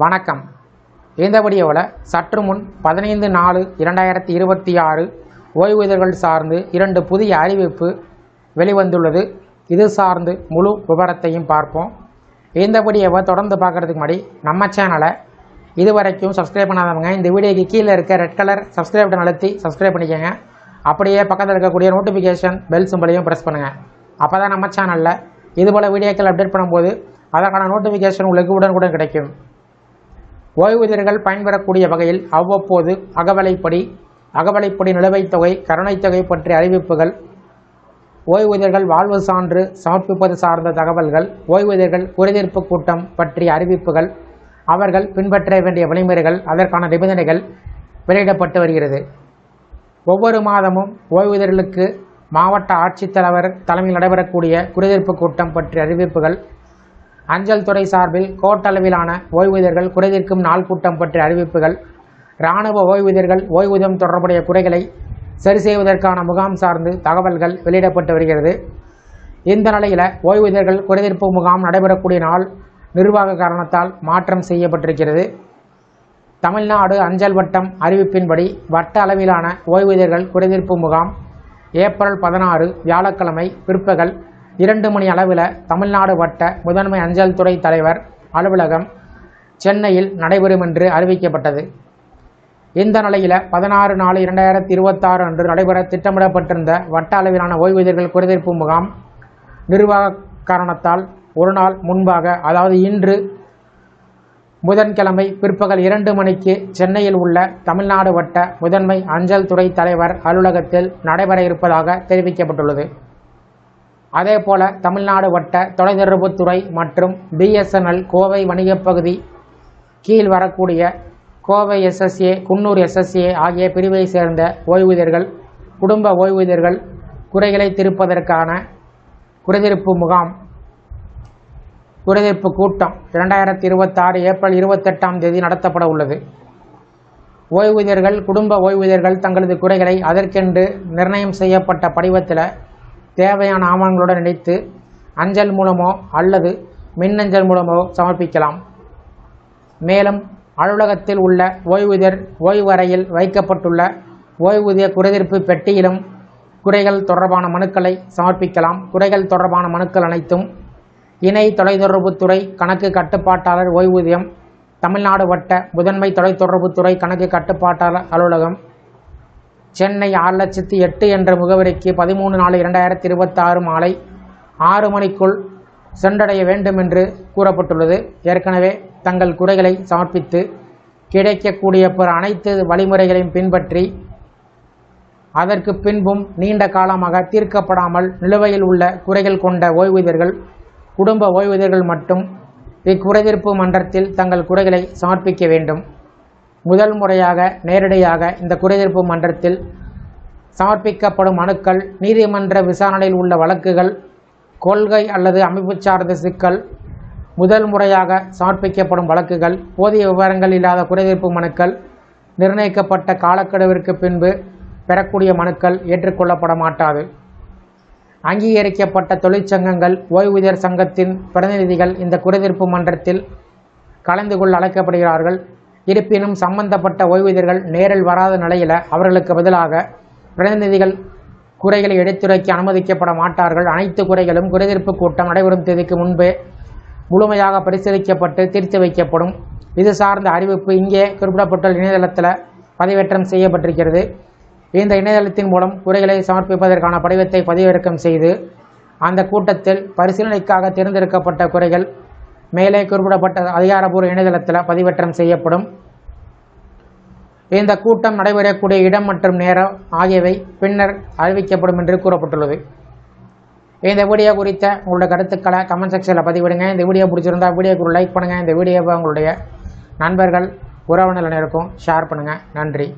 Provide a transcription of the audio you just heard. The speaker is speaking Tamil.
வணக்கம். இந்த வீடியோவில் சற்று முன் 15/4/2026 ஓய்வூதியர்கள் சார்ந்து 2 புதிய அறிவிப்பு வெளிவந்துள்ளது. இது சார்ந்து முழு விவரத்தையும் பார்ப்போம். இந்த வீடியோவை தொடர்ந்து பார்க்குறதுக்கு முன்னாடி நம்ம சேனலை இதுவரைக்கும் சப்ஸ்கிரைப் பண்ணாதவங்க இந்த வீடியோக்கு கீழே இருக்க ரெட் கலர் சப்ஸ்கிரைப் பட்டன் அழுத்தி சப்ஸ்கிரைப் பண்ணிக்கோங்க. அப்படியே பக்கத்தில் இருக்கக்கூடிய நோட்டிஃபிகேஷன் பெல் சிம்பளையும் ப்ரெஸ் பண்ணுங்கள். அப்போ தான் நம்ம சேனலில் இதுபோல் வீடியோக்கள் அப்டேட் பண்ணும்போது அதற்கான நோட்டிஃபிகேஷன் உங்களுக்கு உடனுக்குடன் கிடைக்கும். ஓய்வூதியர்கள் பயன்பெறக்கூடிய வகையில் அவ்வப்போது அகவலைப்படி நிலுவைத் தொகை, கருணைத் தொகை பற்றிய அறிவிப்புகள், ஓய்வூதியர்கள் வாழ்வு சான்று சமர்ப்பிப்பது சார்ந்த தகவல்கள், ஓய்வூதியர்கள் குறைதீர்ப்பு கூட்டம் பற்றிய அறிவிப்புகள், அவர்கள் பின்பற்ற வேண்டிய வழிமுறைகள், அதற்கான நிபந்தனைகள் வெளியிடப்பட்டு வருகிறது. ஒவ்வொரு மாதமும் ஓய்வூதியர்களுக்கு மாவட்ட ஆட்சித்தலைவர் தலைமையில் நடைபெறக்கூடிய குறைதீர்ப்பு கூட்டம் பற்றிய அறிவிப்புகள், அஞ்சல் துறை சார்பில் கோட்டளவிலான ஓய்வூதியர்கள் குறைதீர்க்கும் நாள் கூட்டம் பற்றிய அறிவிப்புகள், இராணுவ ஓய்வூதியர்கள் ஓய்வூதியம் தொடர்புடைய குறைகளை சரி செய்வதற்கான முகாம் சார்ந்து தகவல்கள் வெளியிடப்பட்டு வருகிறது. இந்த நிலையில் ஓய்வூதியர்கள் குறைதீர்ப்பு முகாம் நடைபெறக்கூடிய நாள் நிர்வாக காரணத்தால் மாற்றம் செய்யப்பட்டிருக்கிறது. தமிழ்நாடு அஞ்சல் வட்டம் அறிவிப்பின்படி வட்ட அளவிலான ஓய்வூதியர்கள் குறைதீர்ப்பு முகாம் ஏப்ரல் 16 வியாழக்கிழமை பிற்பகல் 2 மணி அளவில் தமிழ்நாடு வட்ட முதன்மை அஞ்சல் துறை தலைவர் அலுவலகம் சென்னையில் நடைபெறும் என்று அறிவிக்கப்பட்டது. இந்த நிலையில் 16/4/2026 அன்று நடைபெற திட்டமிடப்பட்டிருந்த வட்ட அளவிலான ஓய்வூதியர்கள் குறைதீர்ப்பு முகாம் நிர்வாக காரணத்தால் ஒரு நாள் முன்பாக, அதாவது இன்று புதன்கிழமை பிற்பகல் 2 மணிக்கு சென்னையில் உள்ள தமிழ்நாடு வட்ட முதன்மை அஞ்சல் துறை தலைவர் அலுவலகத்தில் நடைபெற இருப்பதாக தெரிவிக்கப்பட்டுள்ளது. அதேபோல தமிழ்நாடு வட்ட தொலைத்தொடர்புத்துறை மற்றும் BSNL கோவை வணிகப் பகுதி கீழ் வரக்கூடிய கோவை SSA, குன்னூர் SSA ஆகிய பிரிவை சேர்ந்த ஓய்வூதியர்கள், குடும்ப ஓய்வூதியர்கள் குறைகளை தீர்ப்பதற்கான குறைதீர்ப்பு கூட்டம் 2026 ஏப்ரல் 28ஆம் தேதி நடத்தப்பட உள்ளது. ஓய்வூதியர்கள், குடும்ப ஓய்வூதியர்கள் தங்களது குறைகளை அதற்கென்று நிர்ணயம் செய்யப்பட்ட படிவத்தில் தேவையான ஆவணங்களுடன் இணைத்து அஞ்சல் மூலமோ அல்லது மின்னஞ்சல் மூலமோ சமர்ப்பிக்கலாம். மேலும் அலுவலகத்தில் உள்ள ஓய்வூதியர் ஓய்வு அறையில் வைக்கப்பட்டுள்ள ஓய்வூதிய குறைதீர்ப்பு பெட்டியிலும் குறைகள் தொடர்பான மனுக்களை சமர்ப்பிக்கலாம். குறைகள் தொடர்பான மனுக்கள் அனைத்தும் இணை தொலைத்தொடர்புத்துறை கணக்கு கட்டுப்பாட்டாளர் ஓய்வூதியம், தமிழ்நாடு வட்ட முதன்மை தொலைத்தொடர்புத்துறை கணக்கு கட்டுப்பாட்டாளர் அலுவலகம், சென்னை 6,08,000 என்ற முகவரிக்கு 13/4/2026 மாலை 6 மணிக்குள் சென்றடைய வேண்டும் என்று கூறப்பட்டுள்ளது. ஏற்கனவே தங்கள் குறைகளை சமர்ப்பித்து கிடைக்கக்கூடிய பிற அனைத்து வழிமுறைகளையும் பின்பற்றி அதற்கு பின்பும் நீண்ட காலமாக தீர்க்கப்படாமல் நிலுவையில் உள்ள குறைகள் கொண்ட ஓய்வூதியர்கள், குடும்ப ஓய்வூதியர்கள் மட்டும் இக்குறைதீர்ப்பு மன்றத்தில் தங்கள் குறைகளை சமர்ப்பிக்க வேண்டும். முதல் முறையாக நேரடியாக இந்த குறைதீர்ப்பு மன்றத்தில் சமர்ப்பிக்கப்படும் மனுக்கள், நீதிமன்ற விசாரணையில் உள்ள வழக்குகள், கொள்கை அல்லது அமைப்பு சார்ந்த சிக்கல், முதல் முறையாக சமர்ப்பிக்கப்படும் வழக்குகள், போதிய விவரங்கள் இல்லாத குறைதீர்ப்பு மனுக்கள், நிர்ணயிக்கப்பட்ட காலக்கெடுவிற்கு பின்பு பெறக்கூடிய மனுக்கள் ஏற்றுக்கொள்ளப்பட மாட்டாது. அங்கீகரிக்கப்பட்ட தொழிற்சங்கங்கள், ஓய்வூதியர் சங்கத்தின் பிரதிநிதிகள் இந்த குறைதீர்ப்பு மன்றத்தில் கலந்து கொள்ள அழைக்கப்படுகிறார்கள். இருப்பினும் சம்பந்தப்பட்ட ஓய்வூதியர்கள் நேரில் வராத நிலையில் அவர்களுக்கு பதிலாக பிரதிநிதிகள் குறைகளை எடுத்துரைக்க அனுமதிக்கப்பட மாட்டார்கள். அனைத்து குறைகளும் குறைதீர்ப்பு கூட்டம் நடைபெறும் தேதிக்கு முன்பே முழுமையாக பரிசீலிக்கப்பட்டு தீர்த்து வைக்கப்படும். இது சார்ந்த அறிவிப்பு இங்கே குறிப்பிடப்பட்டுள்ள இணையதளத்தில் பதிவேற்றம் செய்யப்பட்டிருக்கிறது. இந்த இணையதளத்தின் மூலம் குறைகளை சமர்ப்பிப்பதற்கான படிவத்தை பதிவிறக்கம் செய்து அந்த கூட்டத்தில் பரிசீலனைக்காக தேர்ந்தெடுக்கப்பட்ட குறைகள் மேலே குறிப்பிடப்பட்ட அதிகாரப்பூர்வ இணையதளத்தில் பதிவேற்றம் செய்யப்படும். இந்த கூட்டம் நடைபெறக்கூடிய இடம் மற்றும் நேரம் ஆகியவை பின்னர் அறிவிக்கப்படும் என்று கூறப்பட்டுள்ளது. இந்த வீடியோ குறித்த உங்களுடைய கருத்துக்களை கமெண்ட் செக்ஷனில் பதிவிடுங்க. இந்த வீடியோ பிடிச்சிருந்தால் வீடியோக்கு ஒரு லைக் பண்ணுங்கள். இந்த வீடியோவை உங்களுடைய நண்பர்கள், உறவினர்கள் அனைவருக்கும் ஷேர் பண்ணுங்கள். நன்றி.